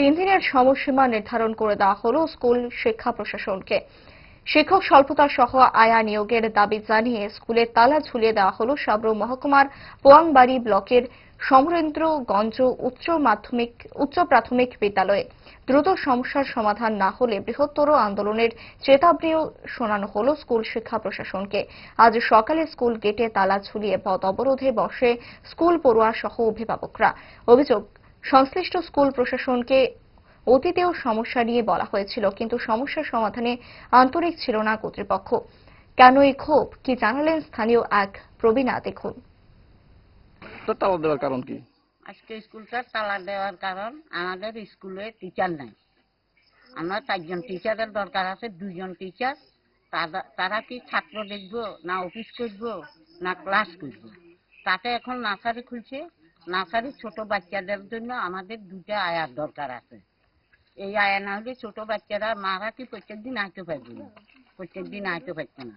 3 দিনের সময়সীমা নির্ধারণ করে দেওয়া হলো স্কুল শিক্ষা প্রশাসনকে। শিক্ষক স্বল্পতা সহ আয়া নিয়োগের দাবি জানিয়ে স্কুলে তালা ঝুলিয়ে দেওয়া হলো সাবরুম মহকুমার পোয়াংবাড়ি ব্লকের সমরেন্দ্রগঞ্জ উচ্চ প্রাথমিক বিদ্যালয়ে। দ্রুত সমস্যার সমাধান না হলে বৃহত্তর আন্দোলনের চেতাবনীও শোনানো হলো স্কুল শিক্ষা প্রশাসনকে। আজ সকালে স্কুল গেটে তালা ঝুলিয়ে পথ অবরোধে বসে স্কুল পড়ুয়া সহ অভিভাবকরা। অভিযোগ, সংশ্লিষ্ট স্কুল প্রশাসনকে অতীতেও সমস্যা নিয়ে বলা হয়েছিল, কিন্তু সমস্যার সমাধানে আন্তরিক ছিল না কর্তৃপক্ষ। কেন এই ক্ষোভ, কি জানালেন স্থানীয় এক প্রবীণা, দেখুন। তালা দেওয়ার কারণ কি? আজকে স্কুলটা তালা দেওয়ার কারণ আমাদের স্কুলে টিচার নাই। আমরা 4 জন টিচারের দরকার আছে, 2 জন টিচার। তারা কি ছাত্র দেখবো, না অফিস করবো, না ক্লাস করবো? তাতে এখন নার্সারি খুলছে। নার্সারি ছোট বাচ্চাদের জন্য আমাদের 2টা আয়ার দরকার আছে। এই আয়া না হলে ছোট বাচ্চারা মারা কি প্রত্যেকদিন আইতে পারবে না, প্রত্যেকদিন আইতে পারছে না।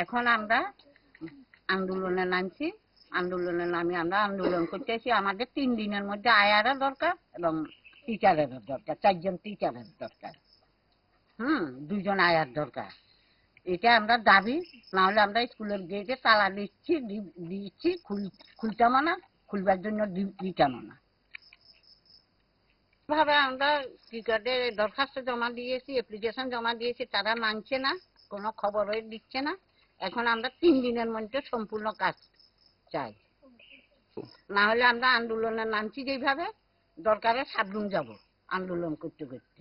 এখন আমরা আন্দোলনে নামছি। আন্দোলনের নামে আমরা আন্দোলন করতেছি। আমাদের 3 দিনের মধ্যে আয়ারও দরকার এবং টিচারেরও দরকার, 4 জন টিচারের দরকার, 2 জন আয়ার দরকার। এটা আমরা দাবি, না হলে আমরা স্কুলের গেটে তালা দিচ্ছি, খুলতাম না, খুলবার জন্য দিতাম না। ভাবে আমরা টিচারকে দরখাস্ত জমা দিয়েছি, অ্যাপ্লিকেশন জমা দিয়েছি, তারা মানছে না, কোনো খবরই দিচ্ছে না। এখন আমরা 3 দিনের মধ্যে সম্পূর্ণ কাজ চাই, না হলে আমরা আন্দোলনের নামছি। যেভাবে দরকারে সাবরুম যাব আন্দোলন করতে করতে।